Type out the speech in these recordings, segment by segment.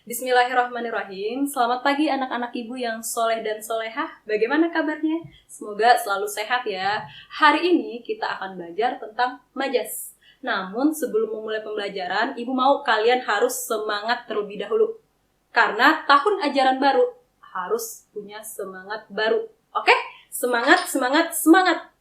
Bismillahirrahmanirrahim. Selamat pagi anak-anak ibu yang soleh dan solehah. Bagaimana kabarnya? Semoga selalu sehat ya. Hari ini kita akan belajar tentang majas. Namun sebelum memulai pembelajaran, ibu mau kalian harus semangat terlebih dahulu. Karena tahun ajaran baru harus punya semangat baru. Oke? Semangat, semangat, semangat!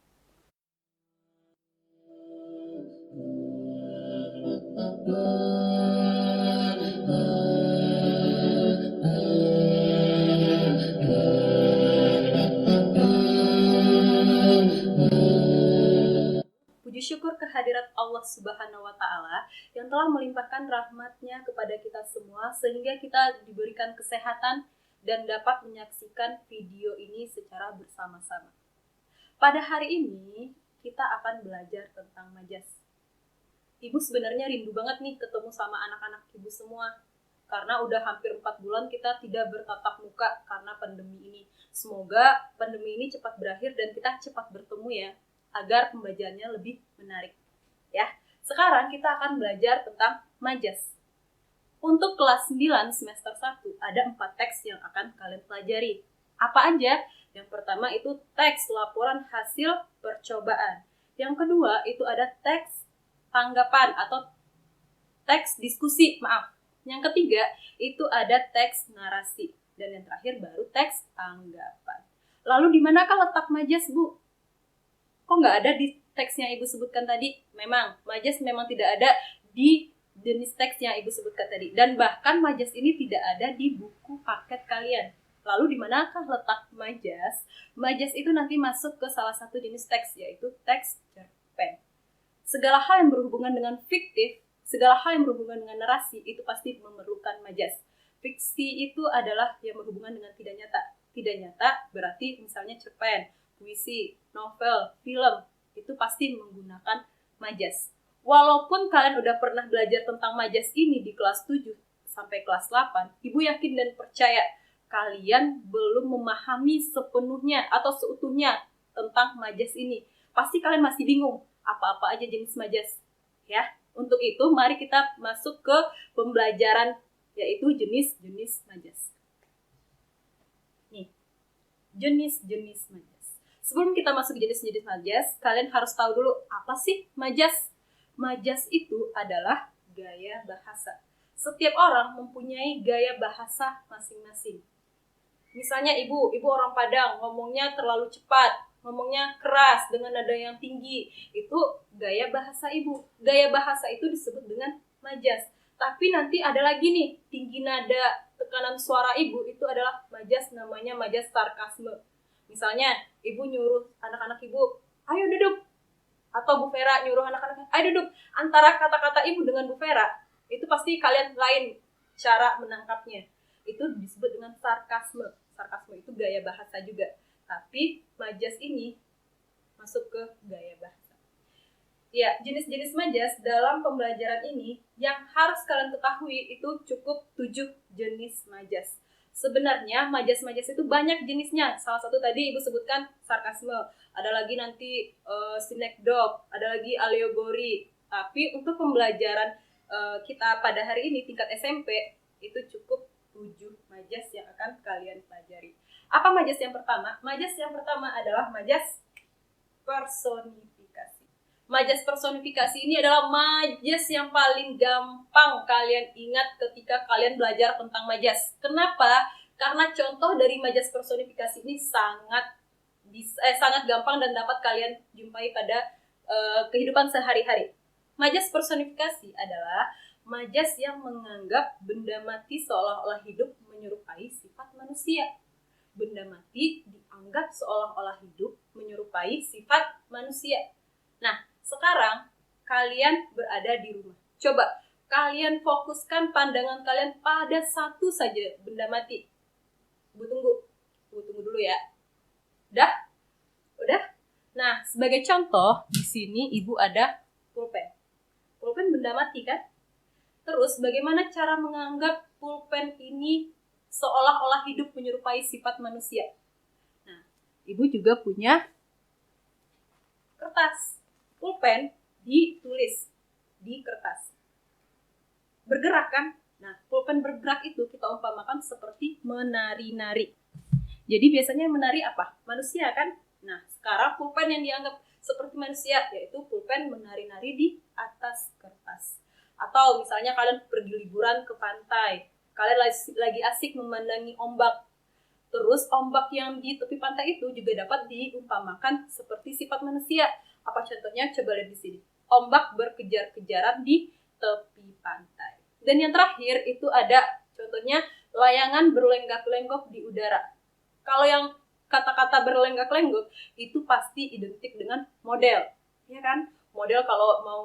Puji syukur kehadirat Allah Subhanahu wa Ta'ala yang telah melimpahkan rahmat-Nya kepada kita semua sehingga kita diberikan kesehatan dan dapat menyaksikan video ini secara bersama-sama. Pada hari ini kita akan belajar tentang majas. Ibu sebenarnya rindu banget nih ketemu sama anak-anak ibu semua karena udah hampir 4 bulan kita tidak bertatap muka karena pandemi ini. Semoga pandemi ini cepat berakhir dan kita cepat bertemu ya, agar pembelajarannya lebih menarik. Ya, sekarang kita akan belajar tentang majas. Untuk kelas 9 semester 1 ada 4 teks yang akan kalian pelajari. Apa aja? Yang pertama itu teks laporan hasil percobaan. Yang kedua itu ada teks tanggapan atau teks diskusi, Yang ketiga itu ada teks narasi. Dan yang terakhir baru teks tanggapan. Lalu di manakah letak majas, Bu? Kok nggak ada di teks yang Ibu sebutkan tadi? Memang, majas memang tidak ada di jenis teks yang Ibu sebutkan tadi. Dan bahkan majas ini tidak ada di buku paket kalian. Lalu di manakah letak majas? Majas itu nanti masuk ke salah satu jenis teks, yaitu teks cerpen. Segala hal yang berhubungan dengan fiktif, segala hal yang berhubungan dengan narasi, itu pasti memerlukan majas. Fiksi itu adalah yang berhubungan dengan tidak nyata. Tidak nyata berarti misalnya cerpen, puisi, novel, film, itu pasti menggunakan majas. Walaupun kalian udah pernah belajar tentang majas ini di kelas 7 sampai kelas 8, Ibu yakin dan percaya kalian belum memahami sepenuhnya atau seutuhnya tentang majas ini. Pasti kalian masih bingung, apa-apa aja jenis majas. Ya, untuk itu mari kita masuk ke pembelajaran yaitu jenis-jenis majas. Nih, jenis-jenis majas. Sebelum kita masuk ke jenis-jenis majas, kalian harus tahu dulu apa sih majas. Majas itu adalah gaya bahasa. Setiap orang mempunyai gaya bahasa masing-masing. Misalnya ibu orang Padang ngomongnya terlalu cepat, ngomongnya keras dengan nada yang tinggi, itu gaya bahasa ibu. Gaya bahasa itu disebut dengan majas. Tapi nanti ada lagi nih, tinggi nada, tekanan suara ibu itu adalah majas, namanya majas sarkasme. Misalnya, ibu nyuruh anak-anak ibu, ayo duduk. Atau Bu Vera nyuruh anak-anak, ayo duduk. Antara kata-kata ibu dengan Bu Vera, itu pasti kalian lain cara menangkapnya. Itu disebut dengan sarkasme. Sarkasme itu gaya bahasa juga. Tapi majas ini masuk ke gaya bahasa. Ya, jenis-jenis majas dalam pembelajaran ini yang harus kalian ketahui itu cukup 7 jenis majas. Sebenarnya majas-majas itu banyak jenisnya. Salah satu tadi Ibu sebutkan sarkasme. Ada lagi nanti sinekdop, ada lagi alegori. Tapi untuk pembelajaran kita pada hari ini tingkat SMP itu cukup 7 majas yang akan kalian pelajari. Apa majas yang pertama? Majas yang pertama adalah majas personifikasi. Majas personifikasi ini adalah majas yang paling gampang kalian ingat ketika kalian belajar tentang majas. Kenapa? Karena contoh dari majas personifikasi ini sangat gampang dan dapat kalian jumpai pada kehidupan sehari-hari. Majas personifikasi adalah majas yang menganggap benda mati seolah-olah hidup menyerupai sifat manusia. Benda mati dianggap seolah-olah hidup menyerupai sifat manusia. Nah, sekarang kalian berada di rumah. Coba kalian fokuskan pandangan kalian pada satu saja benda mati. Tunggu dulu ya. Udah? Nah, sebagai contoh, di sini Ibu ada pulpen. Pulpen benda mati kan? Terus bagaimana cara menganggap pulpen ini seolah-olah hidup menyerupai sifat manusia? Nah, Ibu juga punya kertas. Pulpen ditulis di kertas. Bergerak kan? Nah, pulpen bergerak itu kita umpamakan seperti menari-nari. Jadi biasanya menari apa? Manusia kan? Nah, sekarang pulpen yang dianggap seperti manusia, yaitu pulpen menari-nari di atas kertas. Atau misalnya kalian pergi liburan ke pantai, kalian lagi asik memandangi ombak. Terus ombak yang di tepi pantai itu juga dapat diumpamakan seperti sifat manusia. Apa contohnya? Coba lihat di sini. Ombak berkejar-kejaran di tepi pantai. Dan yang terakhir itu ada contohnya layangan berlenggak-lenggok di udara. Kalau yang kata-kata berlenggak-lenggok itu pasti identik dengan model, ya kan? Model kalau mau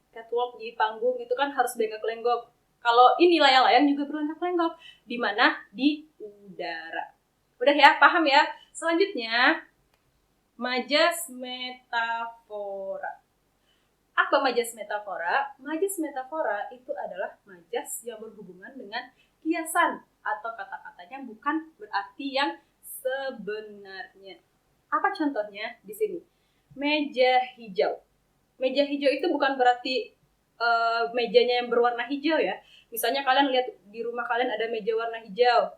catwalk di panggung itu kan harus lenggak-lenggok. Kalau ini layang-layang juga berlenggak-lenggok. Di mana? Di udara. Udah ya, paham ya? Selanjutnya, majas metafora. Apa majas metafora? Majas metafora itu adalah majas yang berhubungan dengan kiasan atau kata-katanya bukan berarti yang sebenarnya. Apa contohnya di sini? Meja hijau. Meja hijau itu bukan berarti mejanya yang berwarna hijau ya. Misalnya kalian lihat di rumah kalian ada meja warna hijau.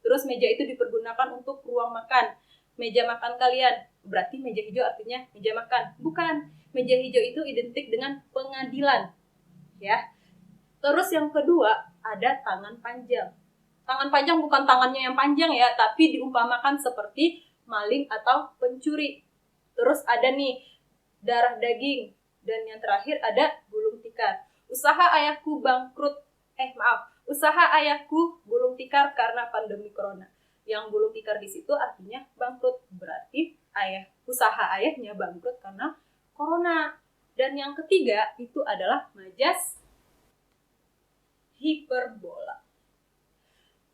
Terus meja itu dipergunakan untuk ruang makan. Meja makan kalian, berarti meja hijau artinya meja makan. Bukan. Meja hijau itu identik dengan pengadilan. Ya. Terus yang kedua, ada tangan panjang. Tangan panjang bukan tangannya yang panjang ya, tapi diumpamakan seperti maling atau pencuri. Terus ada nih, darah daging. Dan yang terakhir ada gulung tikar. Usaha ayahku gulung tikar karena pandemi corona. Yang gulung tikar di situ artinya bangkrut. Berarti usaha ayahnya bangkrut karena corona. Dan yang ketiga itu adalah majas hiperbola.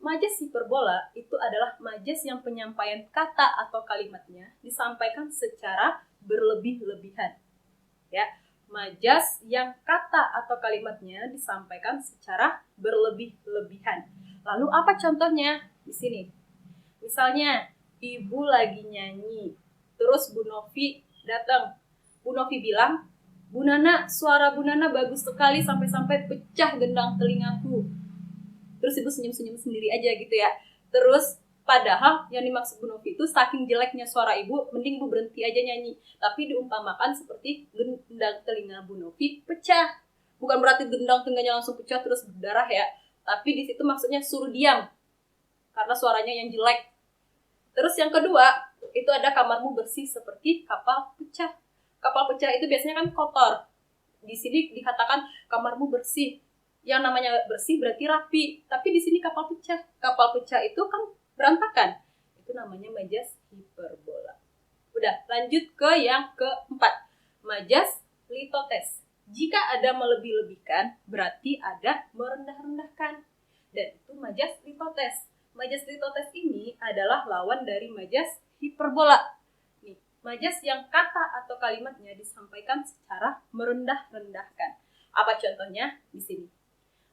Majas hiperbola itu adalah majas yang penyampaian kata atau kalimatnya disampaikan secara berlebih-lebihan. Ya, majas yang kata atau kalimatnya disampaikan secara berlebih-lebihan. Lalu apa contohnya? Di sini. Misalnya, ibu lagi nyanyi. Terus Bu Novi datang. Bu Novi bilang, "Bu Nana, suara Bu Nana bagus sekali sampai-sampai pecah gendang telingaku." Terus ibu senyum-senyum sendiri aja gitu ya. Terus padahal yang dimaksud Bu Novi itu saking jeleknya suara ibu, mending Bu berhenti aja nyanyi. Tapi diumpamakan seperti gendang telinga Bu Novi pecah. Bukan berarti gendang telinganya langsung pecah terus berdarah ya. Tapi di situ maksudnya suruh diam. Karena suaranya yang jelek. Terus yang kedua, itu ada kamarmu bersih seperti kapal pecah. Kapal pecah itu biasanya kan kotor. Di sini dikatakan kamarmu bersih. Yang namanya bersih berarti rapi. Tapi di sini kapal pecah. Kapal pecah itu kan berantakan. Itu namanya majas hiperbola. Udah, lanjut ke yang keempat. Majas litotes. Jika ada melebih-lebihkan, berarti ada merendah-rendahkan. Dan itu majas litotes. Majas litotes ini adalah lawan dari majas hiperbola. Nih, majas yang kata atau kalimatnya disampaikan secara merendah-rendahkan. Apa contohnya? Di sini.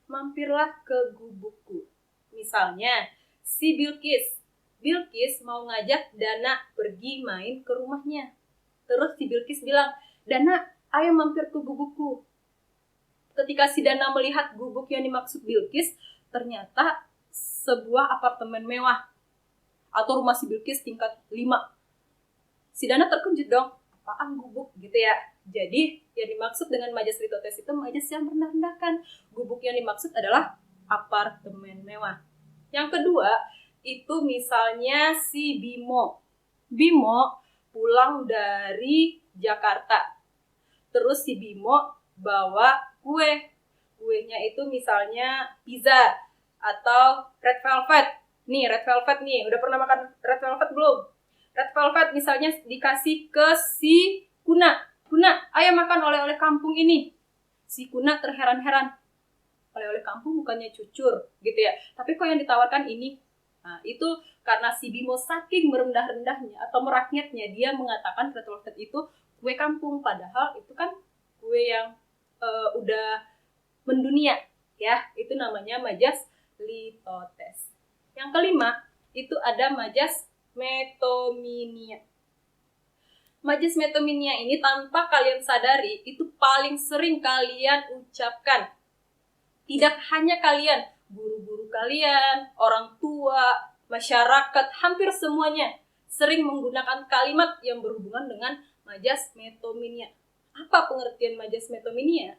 Mampirlah ke gubukku. Misalnya, si Bilqis mau ngajak Dana pergi main ke rumahnya. Terus si Bilqis bilang, "Dana, ayo mampir ke gubukku." Ketika si Dana melihat gubuk yang dimaksud Bilqis, ternyata sebuah apartemen mewah atau rumah si Bilqis tingkat 5. Si Dana terkejut dong, apaan gubuk gitu ya. Jadi yang dimaksud dengan majas litotes itu majas yang merendah-rendahkan. Gubuk yang dimaksud adalah apartemen mewah. Yang kedua, itu misalnya si Bimo pulang dari Jakarta. Terus si Bimo bawa kuenya itu misalnya pizza atau red velvet. Nih, red velvet nih. Udah pernah makan red velvet belum? Red velvet misalnya dikasih ke si Kuna, ayo makan oleh-oleh kampung ini. Si Kuna terheran-heran. Oleh-oleh kampung bukannya cucur gitu ya. Tapi kok yang ditawarkan ini? Nah, itu karena si Bimo saking merendah-rendahnya atau merakyatnya, dia mengatakan red velvet itu kue kampung. Padahal itu kan kue yang udah mendunia ya. Itu namanya majas litotes. Yang kelima, itu ada majas metominia. Majas metominia ini tanpa kalian sadari, itu paling sering kalian ucapkan. Tidak hanya kalian, guru-guru kalian, orang tua, masyarakat, hampir semuanya sering menggunakan kalimat yang berhubungan dengan majas metominia. Apa pengertian majas metominia?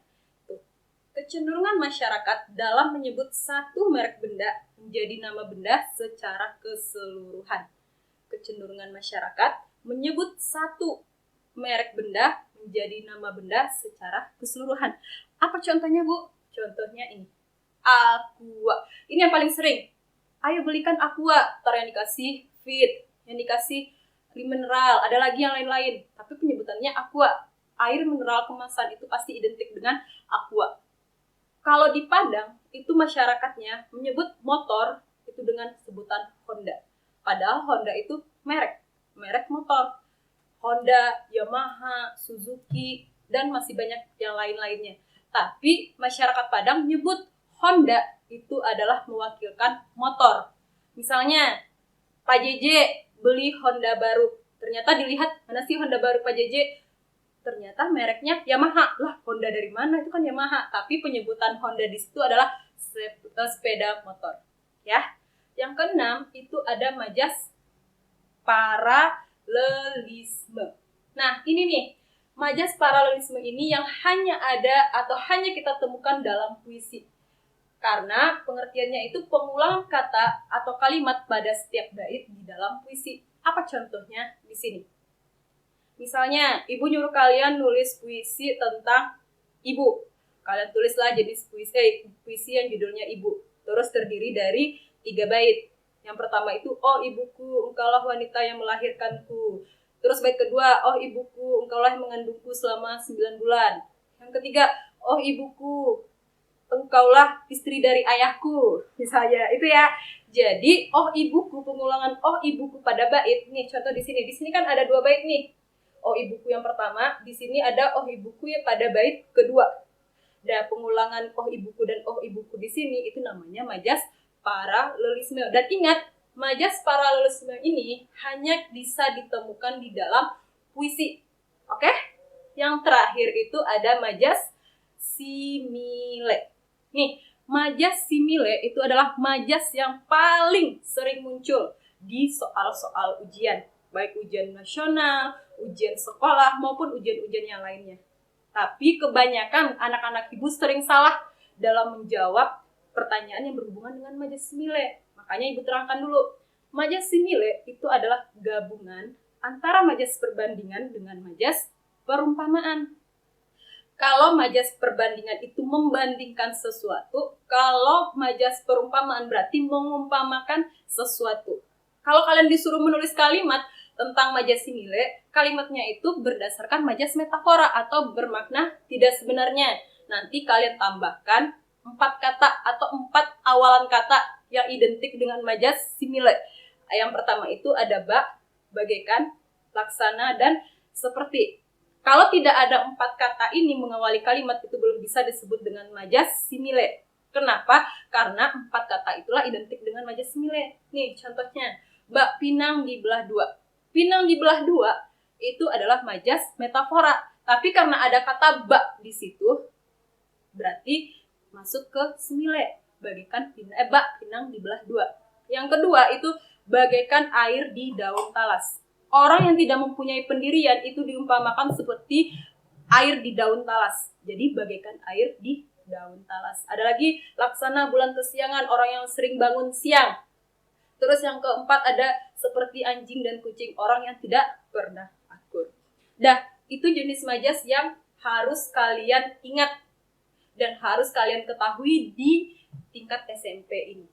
Kecenderungan masyarakat dalam menyebut satu merek benda menjadi nama benda secara keseluruhan. Kecenderungan masyarakat menyebut satu merek benda menjadi nama benda secara keseluruhan. Apa contohnya, Bu? Contohnya ini. Aqua. Ini yang paling sering. Ayo belikan Aqua. Ntar yang dikasih Fit, yang dikasih mineral, ada lagi yang lain-lain. Tapi penyebutannya Aqua. Air mineral kemasan itu pasti identik dengan Aqua. Kalau di Padang, itu masyarakatnya menyebut motor itu dengan sebutan Honda. Padahal Honda itu merek motor. Honda, Yamaha, Suzuki, dan masih banyak yang lain-lainnya. Tapi masyarakat Padang menyebut Honda itu adalah mewakilkan motor. Misalnya, Pak JJ beli Honda baru. Ternyata dilihat, mana sih Honda baru Pak JJ? Ternyata mereknya Yamaha. Lah, Honda dari mana? Itu kan Yamaha. Tapi penyebutan Honda di situ adalah sepeda motor. Ya. Yang keenam itu ada majas paralelisme. Nah, ini nih. Majas paralelisme ini yang hanya ada atau hanya kita temukan dalam puisi. Karena pengertiannya itu pengulangan kata atau kalimat pada setiap bait di dalam puisi. Apa contohnya di sini? Misalnya, ibu nyuruh kalian nulis puisi tentang ibu. Kalian tulislah jenis puisi yang judulnya ibu. Terus terdiri dari 3 bait. Yang pertama itu, oh ibuku, engkaulah wanita yang melahirkanku. Terus bait kedua, oh ibuku, engkaulah yang mengandungku selama 9 bulan. Yang ketiga, oh ibuku, engkaulah istri dari ayahku. Misalnya, itu ya. Jadi, oh ibuku, pengulangan oh ibuku pada bait. Nih, contoh di sini. Di sini kan ada 2 bait nih. Oh ibuku yang pertama, di sini ada oh ibuku yang pada bait kedua. Dan pengulangan oh ibuku dan oh ibuku di sini itu namanya majas paralelisme. Dan ingat, majas paralelisme ini hanya bisa ditemukan di dalam puisi. Oke? Yang terakhir itu ada majas simile. Nih, majas simile itu adalah majas yang paling sering muncul di soal-soal ujian. Baik ujian nasional, ujian sekolah, maupun ujian-ujian yang lainnya. Tapi kebanyakan anak-anak ibu sering salah dalam menjawab pertanyaan yang berhubungan dengan majas simile. Makanya ibu terangkan dulu. Majas simile itu adalah gabungan antara majas perbandingan dengan majas perumpamaan. Kalau majas perbandingan itu membandingkan sesuatu, kalau majas perumpamaan berarti mengumpamakan sesuatu. Kalau kalian disuruh menulis kalimat tentang majas simile, kalimatnya itu berdasarkan majas metafora atau bermakna tidak sebenarnya. Nanti kalian tambahkan 4 kata atau 4 awalan kata yang identik dengan majas simile. Yang pertama itu ada bak, bagaikan, laksana, dan seperti. Kalau tidak ada 4 kata ini mengawali kalimat, itu belum bisa disebut dengan majas simile. Kenapa? Karena 4 kata itulah identik dengan majas simile. Nih contohnya, bak pinang dibelah 2. Pinang dibelah 2 itu adalah majas metafora. Tapi karena ada kata bak di situ, berarti masuk ke simile. Bagaikan bak pinang dibelah 2. Yang kedua itu bagaikan air di daun talas. Orang yang tidak mempunyai pendirian itu diumpamakan seperti air di daun talas. Jadi bagaikan air di daun talas. Ada lagi laksana bulan kesiangan, orang yang sering bangun siang. Terus yang keempat ada seperti anjing dan kucing, orang yang tidak pernah akur. Dah, itu jenis majas yang harus kalian ingat dan harus kalian ketahui di tingkat SMP ini.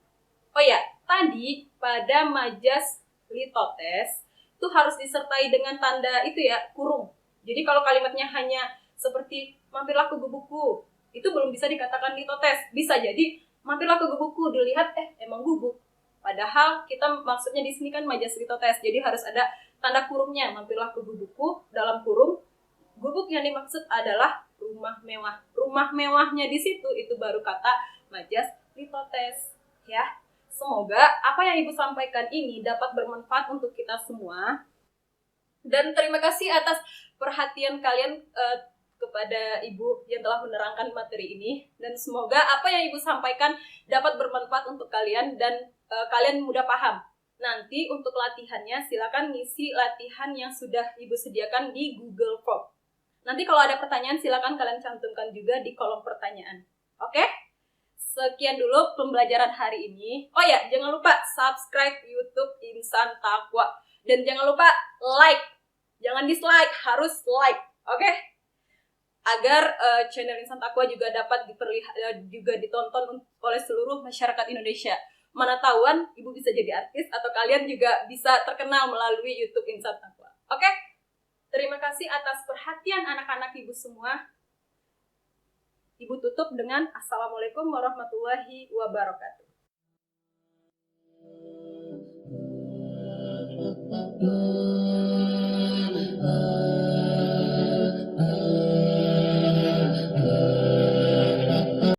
Oh ya, tadi pada majas litotes itu harus disertai dengan tanda itu ya, kurung. Jadi kalau kalimatnya hanya seperti mampirlah ke gubukku, itu belum bisa dikatakan litotes. Bisa jadi mampirlah ke gubukku, dilihat emang gubuk. Padahal kita maksudnya di sini kan majas litotes, jadi harus ada tanda kurungnya. Mampirlah ke gubukku, dalam kurung, gubuk yang dimaksud adalah rumah mewah. Rumah mewahnya di situ itu baru kata majas litotes. Ya, semoga apa yang Ibu sampaikan ini dapat bermanfaat untuk kita semua. Dan terima kasih atas perhatian kalian kepada Ibu yang telah menerangkan materi ini, dan semoga apa yang Ibu sampaikan dapat bermanfaat untuk kalian dan kalian mudah paham. Nanti untuk latihannya silakan ngisi latihan yang sudah Ibu sediakan di Google Form. Nanti kalau ada pertanyaan silakan kalian cantumkan juga di kolom pertanyaan. Oke? Sekian dulu pembelajaran hari ini. Oh ya, jangan lupa subscribe YouTube Insan Taqwa. Dan jangan lupa like. Jangan dislike, harus like. Oke? Agar channel Insan Taqwa juga dapat juga ditonton oleh seluruh masyarakat Indonesia. Mana tahuan Ibu bisa jadi artis atau kalian juga bisa terkenal melalui YouTube Insan Taqwa. Oke? Terima kasih atas perhatian anak-anak Ibu semua. Ibu tutup dengan Assalamualaikum warahmatullahi wabarakatuh.